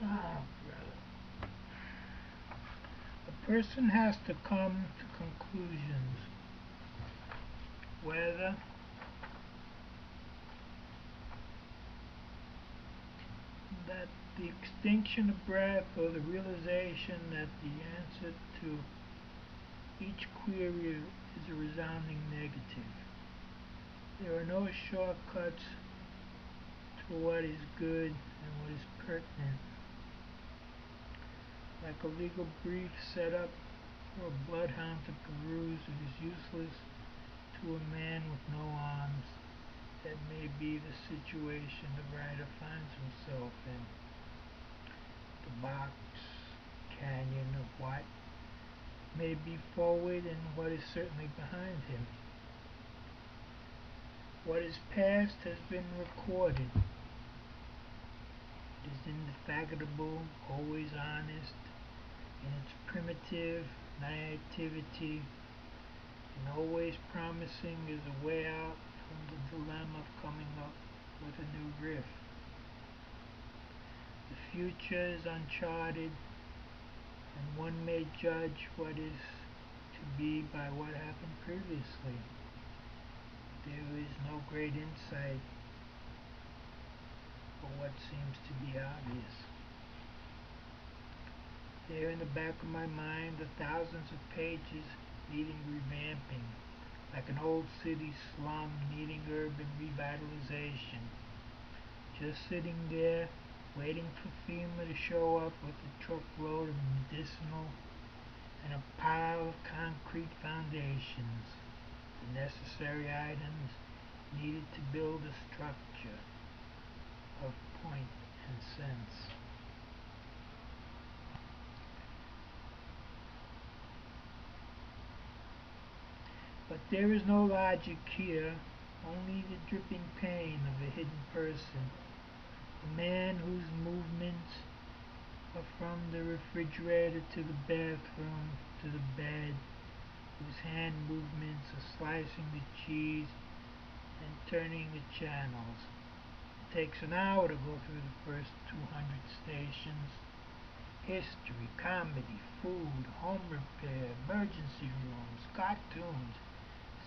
Ah, brother. A person has to come to conclusions whether that the extinction of breath or the realization that the answer to each query is a resounding negative. There are no shortcuts to what is good and what is pertinent. Like a legal brief set up for a bloodhound to peruse, it is useless to a man with no arms. That may be the situation the writer finds himself in. The box, canyon of what may be forward and what is certainly behind him. What is past has been recorded. It is indefatigable, always honest, in its primitive naivety, and always promising as a way out from the dilemma of coming up with a new riff. The future is uncharted, and one may judge what is to be by what happened previously. There is no great insight for what seems to be obvious. There in the back of my mind are thousands of pages needing revamping, like an old city slum needing urban revitalization. Just sitting there, waiting for FEMA to show up with a truckload of medicinal and a pile of concrete foundations, the necessary items needed to build a structure of point and sense. But there is no logic here, only the dripping pain of a hidden person, a man whose movements are from the refrigerator to the bathroom to the bed, whose hand movements are slicing the cheese and turning the channels. It takes an hour to go through the first 200 stations. History, comedy, food, home repair, emergency rooms, cartoons,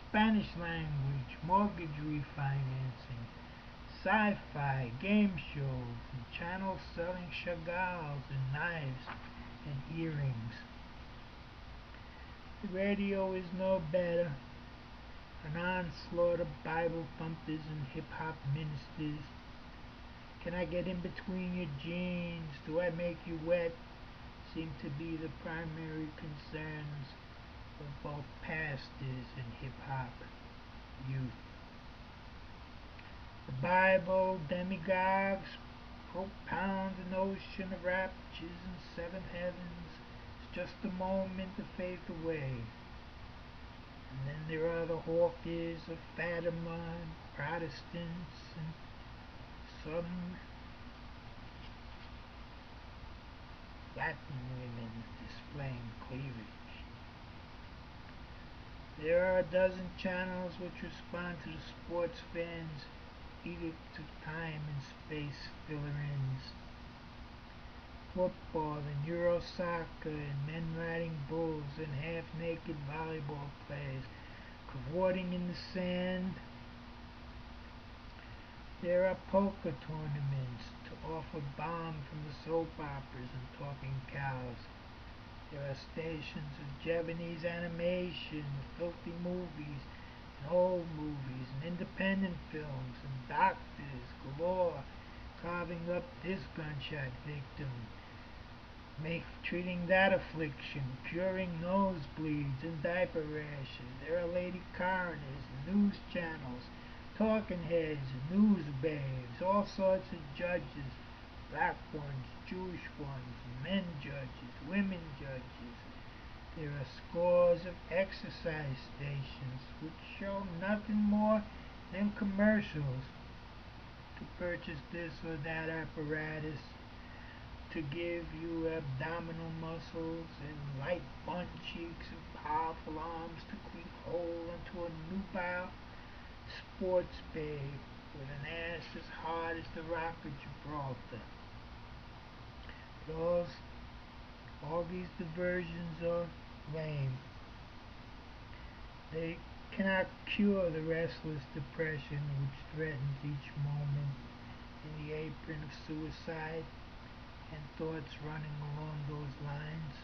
Spanish language, mortgage refinancing, sci-fi, game shows, and channels selling Chagalls and knives and earrings. The radio is no better. An onslaught of Bible thumpers and hip-hop ministers. Can I get in between your jeans? Do I make you wet? Seem to be the primary concerns of both pastors and hip-hop youth. The Bible demagogues propound a notion of raptures and seventh heavens. It's just a moment of faith away. And then there are the hawkers of Fatima and Protestants and some Latin women displaying cleavage. There are a dozen channels which respond to the sports fans' edict of time and space filler-ins. Football and Euro soccer and men riding bulls and half-naked volleyball players cavorting in the sand. There are poker tournaments to offer balm from the soap operas and talking cows. There are stations of Japanese animation, filthy movies, and old movies, and independent films, and doctors galore carving up this gunshot victim, treating that affliction, curing nosebleeds and diaper rashes. There are lady coroners, and news channels, talking heads, and news babes, all sorts of judges, black ones, Jewish ones, men judges, women judges. There are scores of exercise stations which show nothing more than commercials to purchase this or that apparatus, to give you abdominal muscles and light bun cheeks and powerful arms to cleat hole into a nubile sports babe with an ass as hard as the Rock of Gibraltar. Those, all these diversions are lame. They cannot cure the restless depression which threatens each moment in the apron of suicide and thoughts running along those lines.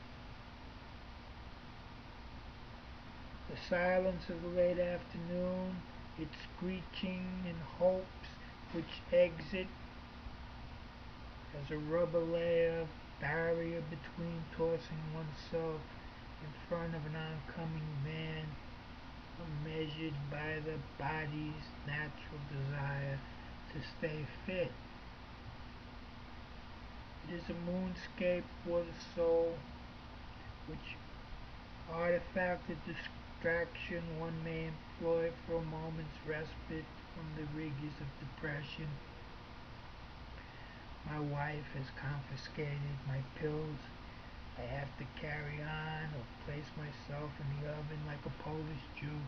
The silence of the late afternoon, its screeching and hopes which exit as a rubber layer barrier between tossing oneself in front of an oncoming van, unmeasured by the body's natural desire to stay fit. It is a moonscape for the soul, which artifact of distraction one may employ for a moment's respite from the rigors of depression. My wife has confiscated my pills. I have to carry on or place myself in the oven like a Polish Jew.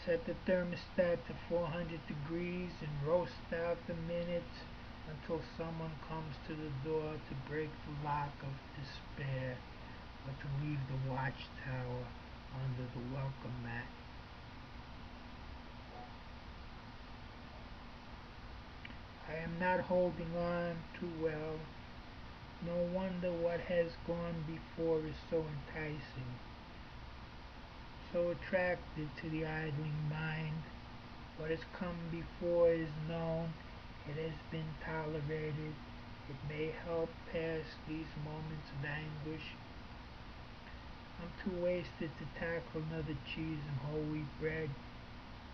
Set the thermostat to 400 degrees and roast out the minutes until someone comes to the door to break the lock of despair or to leave the watchtower under the welcome mat. I am not holding on too well. No wonder what has gone before is so enticing, so attractive to the idling mind. What has come before is known, it has been tolerated, it may help pass these moments of anguish. I'm too wasted to tackle another cheese and whole wheat bread.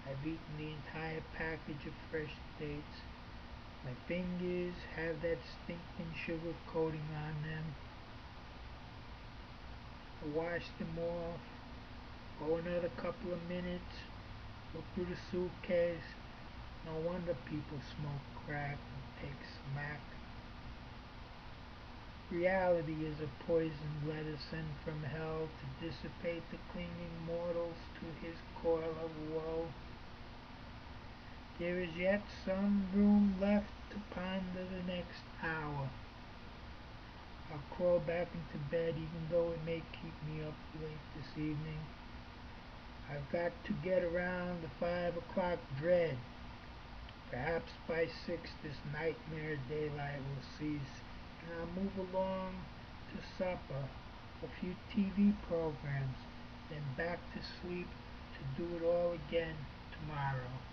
I've eaten the entire package of fresh dates. My fingers have that stinking sugar coating on them. I wash them off, go another couple of minutes, look through the suitcase. No wonder people smoke crack and take smack. Reality is a poisoned letter sent from hell to dissipate the clinging mortals to his coil of woe. There is yet some room left to ponder the next hour. I'll crawl back into bed even though it may keep me up late this evening. I've got to get around the 5 o'clock dread. Perhaps by 6 this nightmare daylight will cease, and I'll move along to supper, a few TV programs, then back to sleep to do it all again tomorrow.